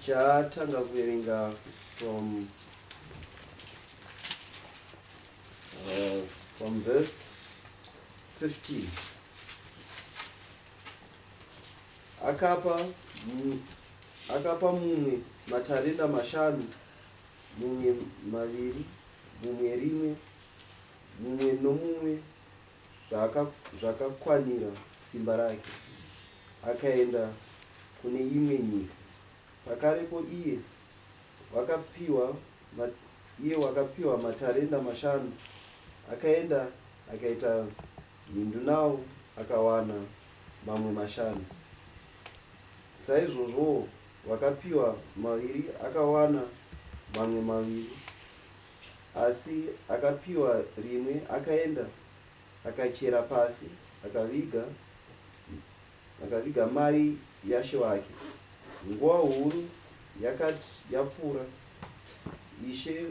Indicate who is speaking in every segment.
Speaker 1: tichatanga kuverenga from verse 15. Akapa mumwe matarenda mashanu, mumwe maviri, mumwe rimwe, mumwe nomumwe zvakakwanira simba rake. Akaenda kune imwe nyika. Pakarepo iye wakapiwa matarenda mashanu. Akaenda akaita bindu nawo, akawana mamwe mashanu. Saizvozvo wakapiwa maviri akawana mamwe maviri. Asi akapiwa rimwe akaenda akachera pasi, akaviga mari yashe wake. Nguva huru yakati yapfuura, ishe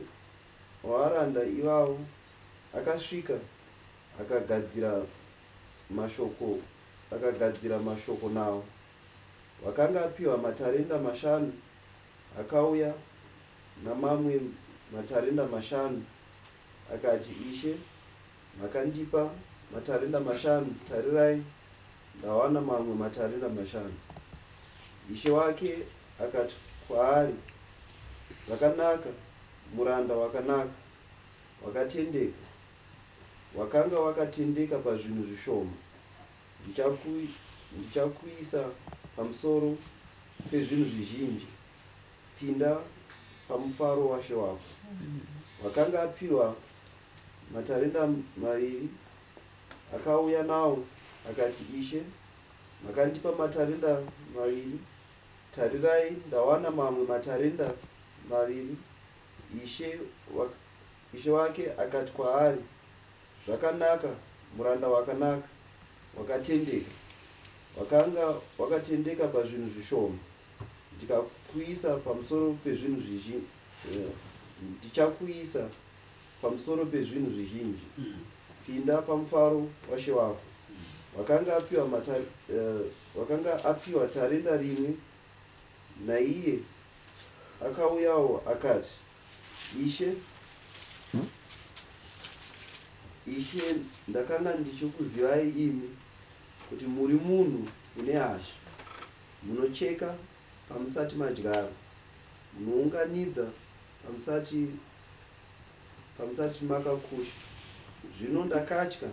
Speaker 1: wavaranda ivavo akasvika akagadzira mashoko navo. Wakanga apiwa matarenda mashanu akauya namamwe matarenda mashanu, akati, Ishe, makandipa matarenda mashanu, tarirai, ndawana mamwe matarenda mashanu. Ishe wake akati kwaari, zvakanaka, muranda wakanaka, wakatendeka. Wakanga wakatendeka pazvinhu zvishoma, ndichakuisa pamusoro pezvinhu zvizhinji. Pinda pamufaro washe wako. Wakanga apiwa matarenda maviri akauya nawo, akati, Ishe, makandipa matarenda maviri, tarirai, ndawana mamwe matarenda maviri. Ishe wake akati kwaari, zvakanaka, muranda wakanaka, wakatendeka. Wakanga wakatendeka pazvinhu zvishoma, ndichakuisa pamusoro pezvinhu zvizhinji. Pinda pamufaro washe wako. Wakanga apiwa tarenda rimwe, naiye akauyawo akati, Ishe, ndakanga ndichikuzivai imi kuti muri munhu une hasha, munocheka pamusati madyara, munounganidza pamusati makakusha. Zvino ndakatya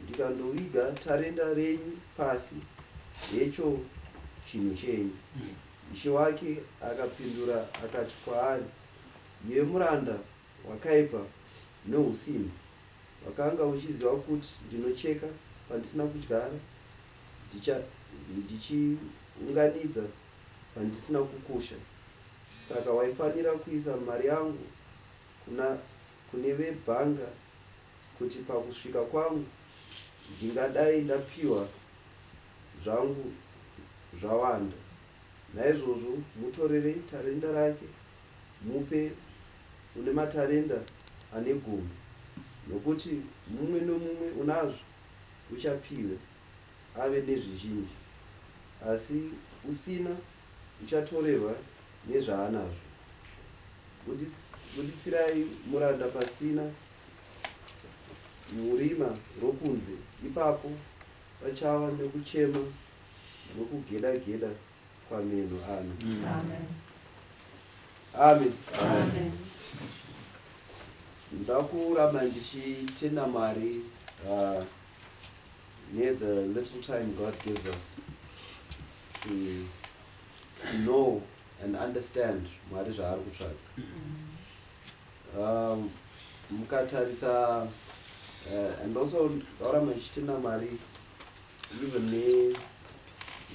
Speaker 1: ndikandoviga tarenda renyu pasi, hecho chinhu chenyu. Ishe wake akapindura akati kwaari, iwe muranda wakaipa nousimba, wakanga uchiziva kuti ndinocheka pandisina kudyara, ndichiunganidza pandisina kukusha. Saka waifanira kuisa mari yangu kune vebhanga, kuti pakusvika kwangu ndingadai ndapiwa zvangu zvawanda. Naizvozvo mutorerei tarenda rake, mupe une matarenda ane 10, nokuti mumwe nomumwe unazvo uchapiwe ave nezvizhinji, asi usina uchatorerwa nezvaanazvo. Buditsirai muranda pasina murima rokunze, ipapo pachava nekuchema nokugeda-geda kwameno. Amen. Amen. Amen. Ndakuramba ndichitenda Mwari near the little time God gives us to know and understand Mwari zvaari kutsvaga. Mukatarisa and also ndakuramba ndichitenda Mwari even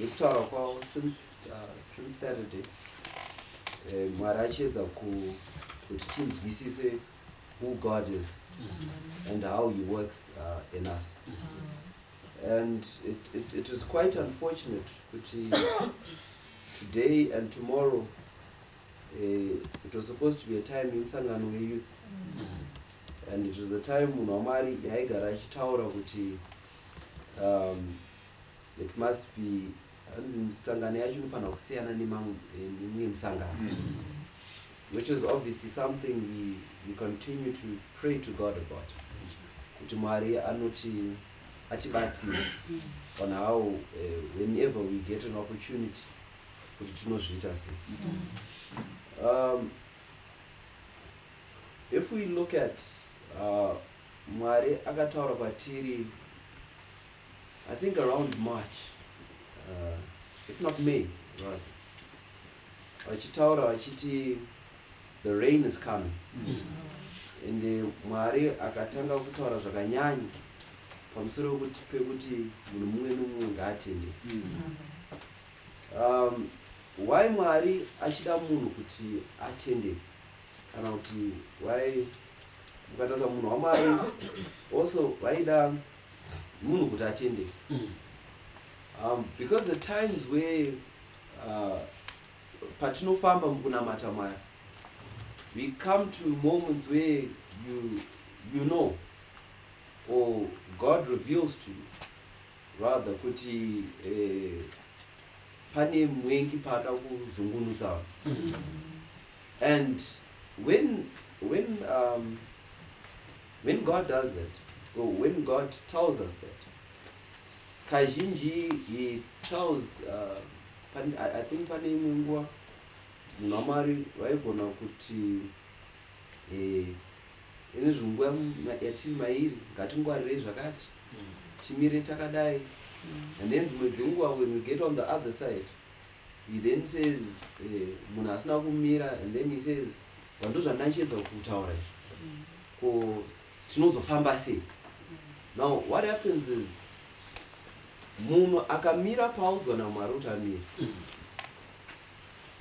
Speaker 1: nekutaura kwawo since Saturday, Mwari achiedza kuti tinzwisise who God is and how he works in us. And it is quite unfortunate that today and tomorrow it was supposed to be a time in Sangano Youth, and it was a time munhu waMwari yaigara achitaura kuti it must be hanzi misangano yacho inofanira kusiyana nemimwe misangano, which is obviously something we continue to pray to God about. Kuti Mwari atibatsire on how whenever we get an opportunity kuti tinozviita sei. If we look at Mwari akataura kwatiri, I think around March, if not May, right? Achitaura achiti the rain is coming. And Mwari akatanga kutaura zvakanyanya pamusoro pekuti munhu mumwe nomumwe ngaatende. Why Mwari achida munhu kuti atende? Kana kuti why mukataza munhu waMwari also vaida munhu kuti atende? Because the times where patinofamba mukunamata Mwari, we come to moments where you know, or God reveals to you, rather kuti pane mwengi pata kuzungunutsa. And when God does that, or when God tells us that, kazhinji he tells, I think pane imwe nguva munhu waMwari vaigona kuti ine zvunguva yatiri mairi ngatingwarirei zvakati, timire takadai. And then dzimwe dzenguva when we get on the other side, he then says munhu asina kumira, and then he says vando zvandachiedza kutaura ko tinozofamba sei. Now what happens is munhu akamira paudzwa naMwari kuti amire,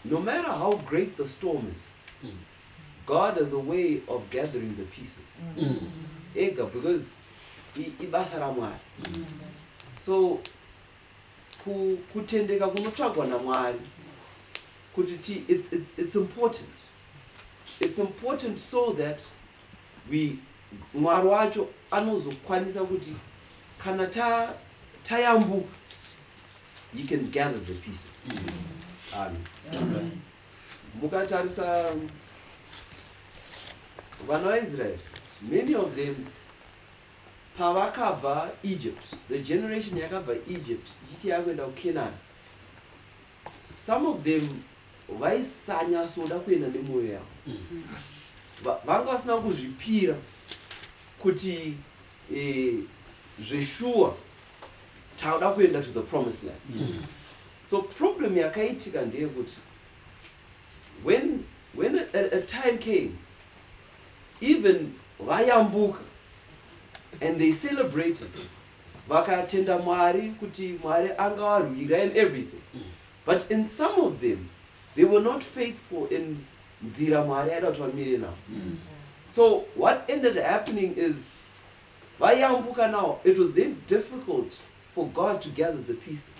Speaker 1: no matter how great the storm is, God has a way of gathering the pieces. Because ibasa raMwari. So kutendeka kunotsvagwa naMwari kuti it's important. It's important so that Mwari wacho anozokwanisa kuti kana tayambuka, you can gather the pieces. Amen. Mukatarisa vana vaIsrael, many of them pavakabva Egypt, the generation yakabva Egypt ichiti yakuenda kuCanaan, some of them vaisanyasoda kuenda nemwoyo yavo, vanga vasina kuzvipira kuti zveshuwa tauda kuenda to the promised land. So problem yakaitika ndeyekuti when a time came, even vayambuka and they celebrated, vakatenda Mwari kuti Mwari angavarwira and everything, but in some of them they were not faithful in nzira Mwari aida kuti vamire nawo. So what ended happening is vayambuka now, it was then difficult for God to gather the pieces.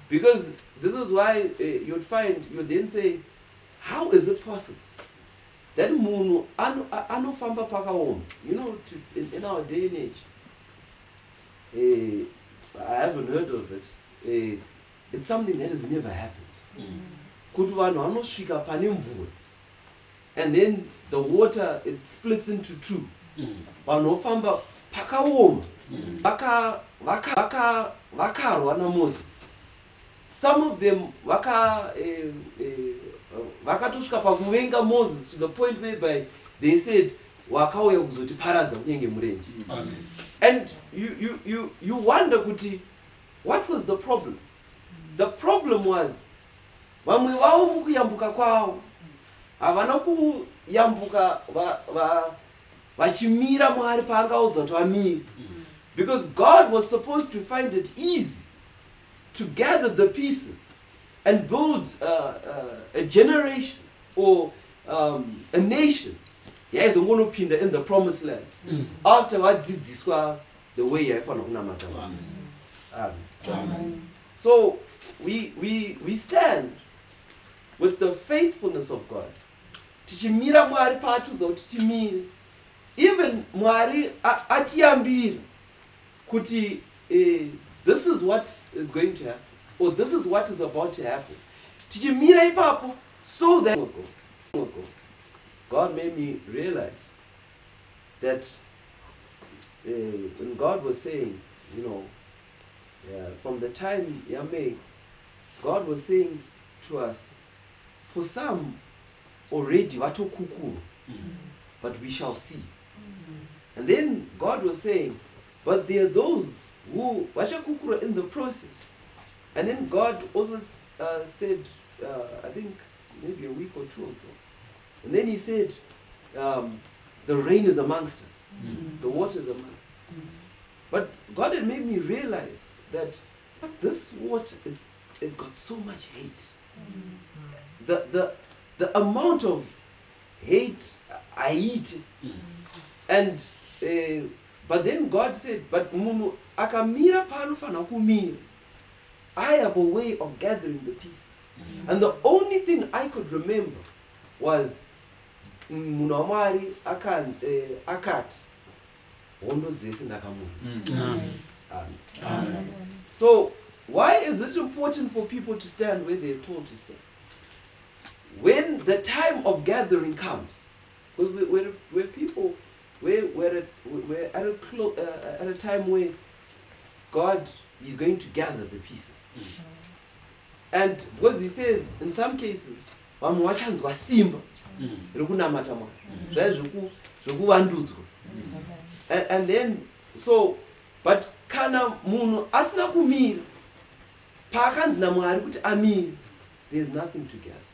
Speaker 1: Because this is why you'd then say, how is it possible that munhu anofamba pakaoma? You know, in our day and age, I haven't heard of it. It's something that has never happened. Kuti vanhu vanosvika pane mvura, and then the water, it splits into two. Vanhu vofamba pakaoma, vakarwa naMozisi. Some of them vakatosvika pakuvenga Moses to the point whereby they said wakauya kuzotiparadza kunyenge murenje. And you wonder kuti what was the problem? The problem was vamwe vavo mukuyambuka kwavo havana kuyambuka vachimira Mwari paangaudzwa kuti vamire, because God was supposed to find it easy to gather the pieces and build a generation or a nation yaizongonopinda in the promised land after vadzidziswa the way yaifanira kunamata Mwari. So we stand with the faithfulness of God, tichimira Mwari paatudza kuti timire, even Mwari atiyambira kuti this is what is going to happen. or this is what is about to happen. Tichimira ipapo, so that God made me realize that when God was saying, you know, from the time Yame, God was saying to us, for some already watokukuru, but we shall see. And then God was saying, but there are those who wachakukuru in the process. And then God also said, I think maybe a week or two ago, and then he said, the rain is amongst us, the water is amongst us. But God had made me realize that this water, it's got so much hate. The amount of hate I eat, and but then God said, but mumu akamira panufana kumira. I have a way of gathering the pieces. And the only thing I could remember was Munamari akat ondo dzese ndakamuka. Amen. So why is it important for people to stand where they're told to stand? When the time of gathering comes, because we're at a time where God is going to gather the pieces. And because he says, in some cases, vamwachanzwa simba rekunamata Mwari zvekuvandudzwa. And then so, but kana munhu asina kumira paakanzi naMwari kuti amire, there's nothing to gather.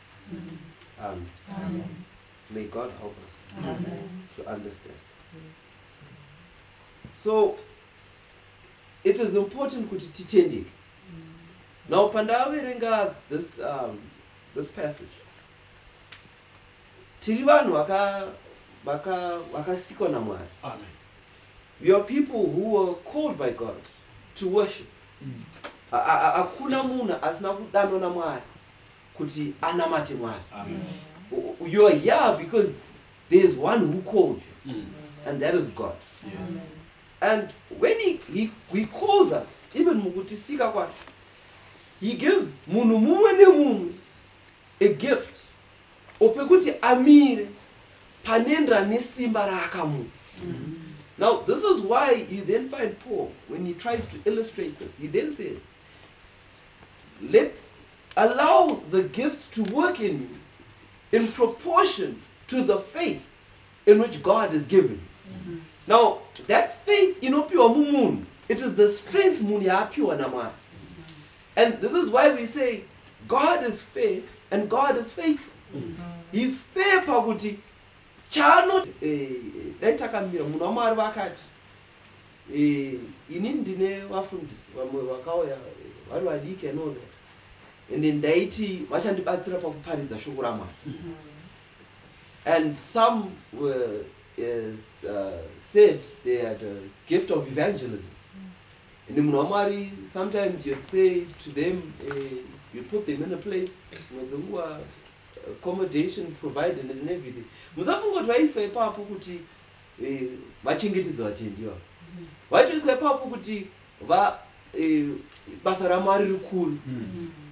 Speaker 1: May God help us to understand. So it is important kuti titendeke. Now pandaverenga this passage, tiri vanhu vakasikwa naMwari.
Speaker 2: Amen.
Speaker 1: We are people who were called by God to worship. Hakuna munhu asina kudanwa naMwari kuti anamate Mwari. You are here because there is one who called you, and that is God.
Speaker 2: Yes.
Speaker 1: And when he calls us, even mukutisika kwake, he gives munhu mumwe nemunhu a gift opekuti amire panendra nesimba raakamupa. Now this is why you then find Paul, when he tries to illustrate this, he then says, allow the gifts to work in you in proportion to the faith in which God has given you. Now that faith inopiwa mumunhu, it is the strength munhu yaapiwa naMwari. And this is why we say God is fair and God is faithful. He's fair pakuti chano daitakamira munhu waMwari vakati ini ndine vafundisi vamwe vakauya vari vadiki and all that, and then ndaiti vachandibatsira pakuparidza shoko raMwari. And some said they had a gift of evangelism. And in Munamari, sometimes you'd say to them, you'd put them in a place where accommodation provided and everything. Musafungoti vaiswa ipapo kuti vachengetedza vatendi vavo. Vaitoiswa ipapo kuti basa raMwari rikuru,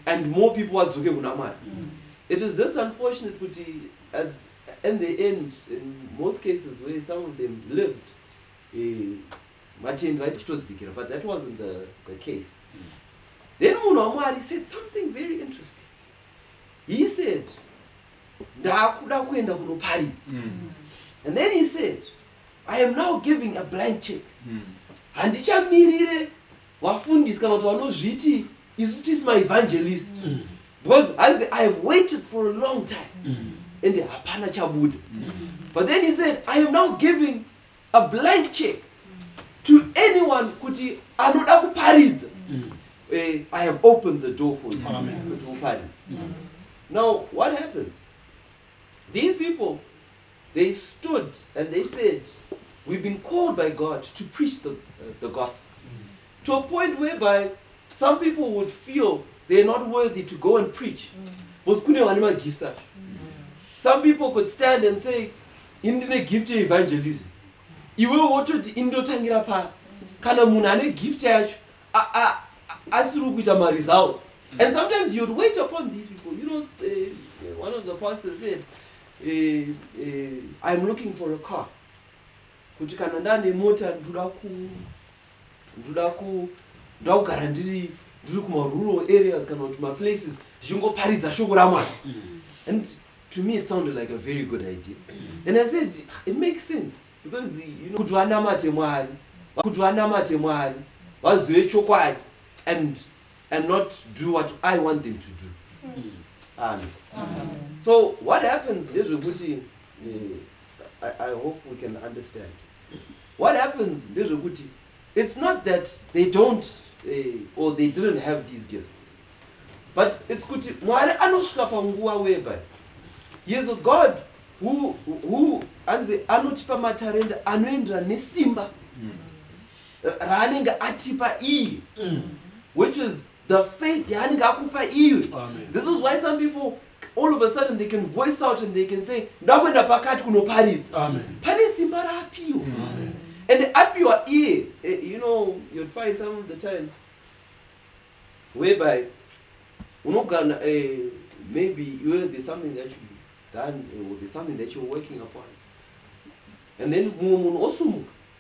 Speaker 1: and more people vadzoke kuna Mwari. It is just unfortunate kuti in the end, in most cases where some of them lived, but that wasn't the case. Then munhu waMwari said something very interesting. He said, ndakuda kuenda kunoparidza. And then he said, I am now giving a blank check. Handichamirire vafundisi kana kuti vanozviti isu tisi ma-evangelist. Because I have waited for a long time. And hapana chabuda. But then he said, I am now giving a blank check to anyone kuti anoda kuparidza. I have opened the door for you. Amen. Now what happens? These people, they stood and they said, we've been called by God to preach the gospel. To a point whereby some people would feel they're not worthy to go and preach. Some people could stand and say, indine gift ya evangelism. Iwe wototi indotangira pa kana munhu ane gift yacho asiri kuita ma results. And sometimes you'd wait upon these people. You know, one of the pastors said, I'm looking for a car. Kuti kana ndane mota ndoda kugara ndiri kuma rural areas kana kuti places ndichingoparidza shoko raMwari. And to me it sounded like a very good idea. And I said it makes sense because you know kuti vanamate Mwari vazive chokwadi and not do what I want them to do. Amen. So what happens is I hope we can understand. What happens is it's not that they don't or they didn't have these gifts, but it's kuti Mwari anosvika panguva whereby he is a God who anotipa matarenda anoendera nesimba raanenge atipa iye, which is the faith yaanenge akupa iye. This is why some people all of a sudden they can voice out and they can say ndakwenda pakati kunoparidza. Pane simba raapiwa. And apiwa iye, you know, you'd find some of the times whereby unogana maybe there's something that you've done or there's something that you're working upon, and then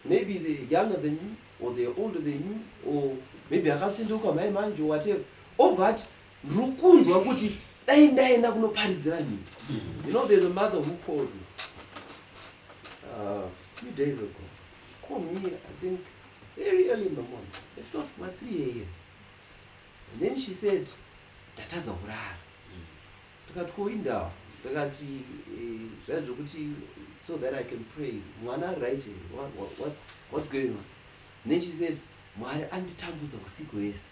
Speaker 1: maybe they're younger than you or they're older than you, or maybe akatendoka mai manje or whatever, or that rukunzwa kuti dai ndaenda kunoparidzira nini. You know, there's a mother who called me a few days ago. Called me, I think very early in the morning, if not my 3 a.m. And then she said, "Tatadza kurara." Takati koinda, takati zvazvokuti so that I can pray. Mwana right, what's going on? And then she said, "Mwari anditambudza usiku wese.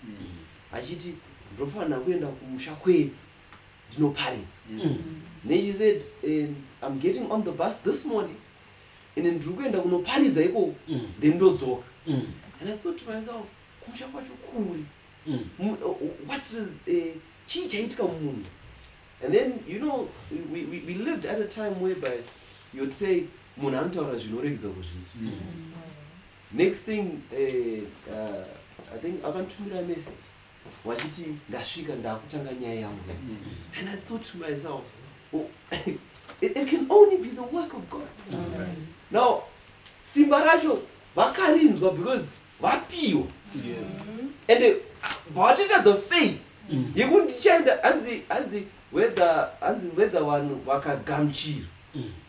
Speaker 1: Achiti ndofanira kuenda kumusha kwedu ndinoparidza." Then she said, "I'm getting on the bus this morning and ndiri kuenda kunoparidza ikoko then ndodzoka." And I thought to myself, kumusha kwacho kuri. What is chii chaitika mumunhu? And then, you know, we lived at a time whereby you'd say munhu anotaura zvinoregedza kuzviti. Next thing, I think akantumira message wachiti ndasvika ndakutanga nyaya yangu. And I thought to myself, it can only be the work of God. Now simba racho vakarinzwa because vapiwa. And vachita the faith yekuti ndichaenda anzi whether vanhu vakagamuchira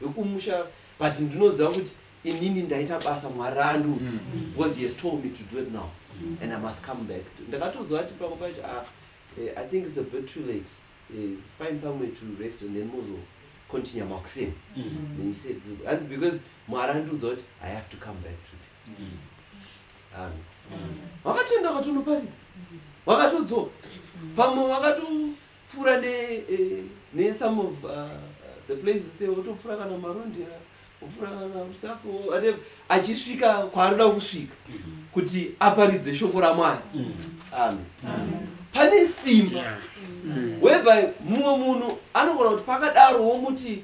Speaker 1: vekumusha, but ndinoziva kuti inini ndaita basa Mwari andudzi because he has told me to do it now and I must come back. Ndakatoziva kuti pamwe pacho I think it's a bit too late. Find somewhere to rest and then mozo continue makuseni. Then he said that's because Mwari andudzi kuti I have to come back today. Vakatenda vakatonoparidza vakatodzoka pamwe vakatopfuura ne some of the places they votopfuura kana marondera vopfuura kana rusako achisvika kwaanoda kusvika kuti aparidze shoko raMwari. Amen. Pane simba whereby mumwe munhu anogona kuti pakadarowo muti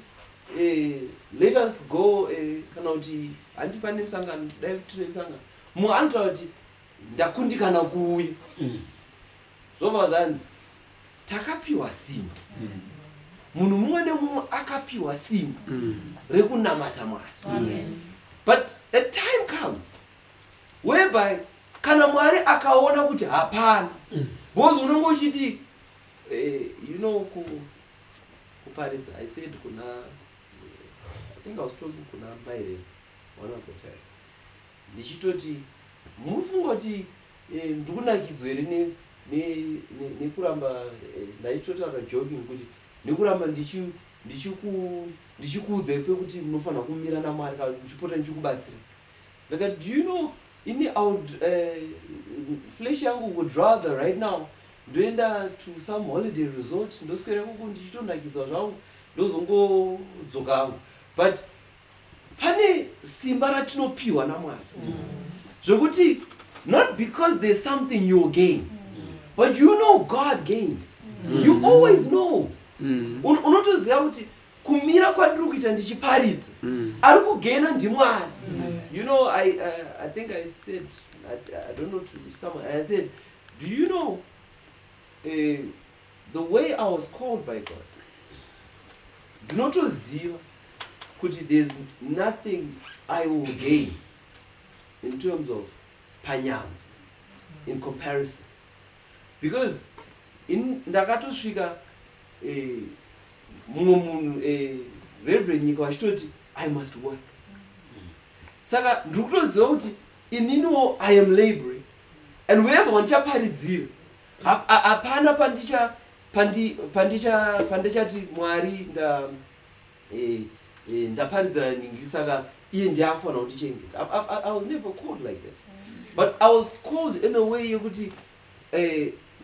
Speaker 1: let us go kana kuti handi pane musangano dai tine musangano mumwe anotaura kuti ndakundikana kuuya. Zvobva zvanzi takapiwa simba, munhu mumwe nemumwe akapiwa simba rekunamata Mwari. But a time comes whereby kana Mwari akaona kuti hapana, because unenge uchiti you know kuparidza. I said kuna I think I was talking kuna Mathew one of the time ndichitoti mufunga kuti ndikunakidzwa here nekuramba ndaichitotaura jogging kuti nekuramba ndichikuudzai pekuti munofanira kumira naMwari kana ndichipota ndichikubatsira. Like, do you know ini I would flesh yangu would rather right now ndoenda to some holiday resort ndoswera kuko ndichitonakidzwa zvangu ndozongodzoka hangu. But pane simba ratinopiwa naMwari zvokuti not because there's something you gain, but you know God gains. You always know. Unotoziva kuti kumira kwandiri kuita ndichiparidza ari kugaina ndiMwari. You know, I think I said, I don't know to someone, I said, do you know the way I was called by God, do not ziva kuti there's nothing I will gain in terms of panyama in comparison, because in ndakatosvika reverend nyika vachitoti I must work. Saka ndikutoziva kuti ininiwo I am laboring, and wherever wandichaparidzira hapana pandichati Mwari ndaparidzira ningi saka iye ndiafanira kundichengeta. I was never called like that, but I was called in a way yekuti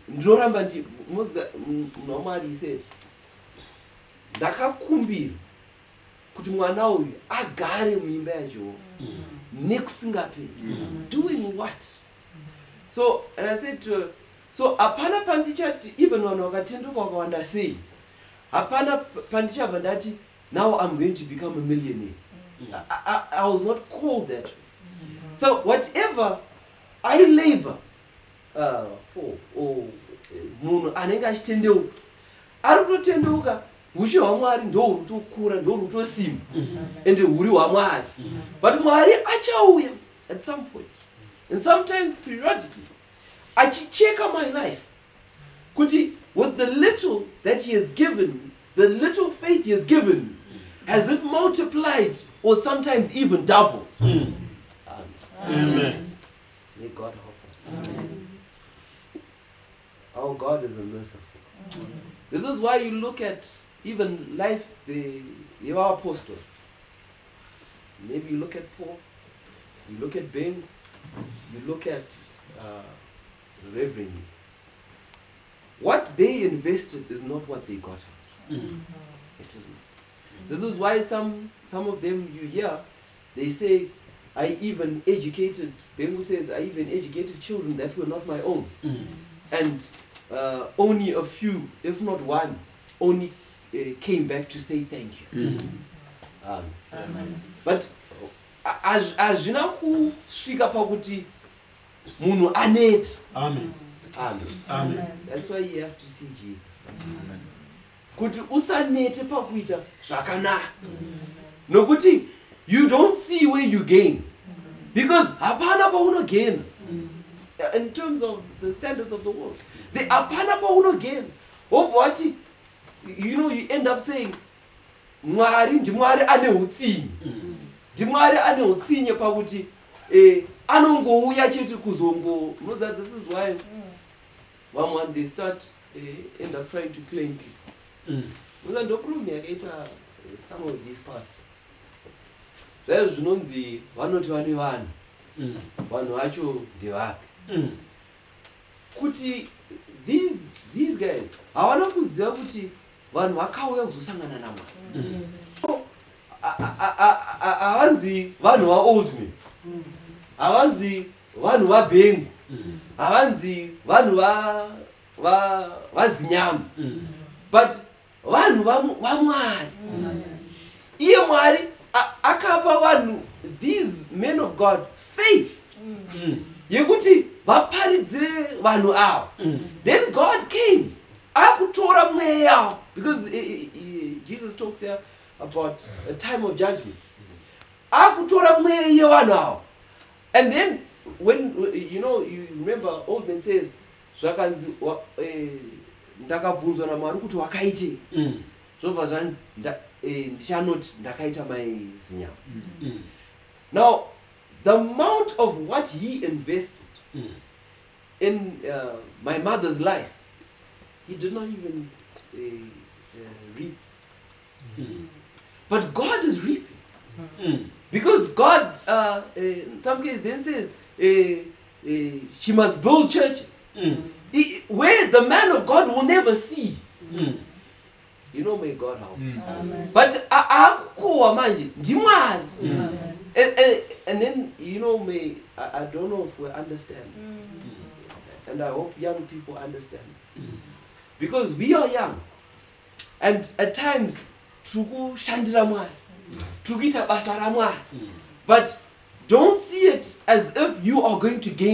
Speaker 1: ndinoramba Mwari said ndakakumbira kuti mwana uyu agare muimba yaJehovha nekusingaperi. Doing what? So, and I said to her, so hapana pandichati even vanhu vakatenduka vakawanda sei, hapana pandichabva ndati now I'm going to become a millionaire. I was not called that way. So whatever I labor for, or munhu anenge achitendeuka ari kutotendeuka, ushe hwaMwari ndo huri kutokura, ndo huri kutosimba, ende huri hwaMwari. But Mwari achauya at some point, and sometimes periodically, achicheka my life kuti with the little that he has given me, the little faith he has given me, has it multiplied or sometimes even doubled? Amen. May God help us. Amen. Our God is a merciful God. This is why you look at even life, the apostle. Maybe you look at Paul, you look at Ben, you look at Reverend. What they invested is not what they got out. It is not. This is why some of them you hear, they say, I even educated, Ben says, I even educated children that were not my own. And only a few, if not one, only came back to say thank you. Amen. But azvina kusvika pakuti munhu aneti. Amen. That's why you have to see Jesus. Amen. Kuti usanete pakuita zvakanaka. Nokuti you don't see where you gain, because hapana pauno gain in terms of the standards of the world. The hapana pauno gain. What you end up saying, Mwari ane utsinye. Mwari ane utsinye pakuti anongouya chete kuzongo. You know that this is why one they start end up trying to claim people. No problem yakaita some of these pastors. Zvaivo zvinonzi vanoti vane vanhu. Vanhu vacho ndevapi. Kuti these guys havana kuziva kuti vanhu vakauya kuzosangana naMwari. Havanzi vanhu vaold men, havanzi vanhu vaBhengu, havanzi vanhu vaZinyama, but vanhu vaMwari. Iye Mwari akapa vanhu, these men of God, faith yekuti vaparidzire vanhu ava. Then God came akutora mweya yavo, because Jesus talks here about a time of judgment. Akutora mweya yevanhu ava. And then when you remember old man says zvakanzi ndakabvunzwa naMwari kuti wakaitei. Zvobva zvanzi ndichanoti ndakaita mai Zinyama. Now the amount of what he invested in my mother's life, he did not even reap. But God is reaping. Because God, in some cases, then says she must build churches where the man of God will never see. May God help us. But akuwa manje ndimwari. And then I don't know if we understand. And I hope young people understand. Because we are young. And at times tukushandira Mwari, tukuita basa ra Mwari. But don't see it as if you are going to gain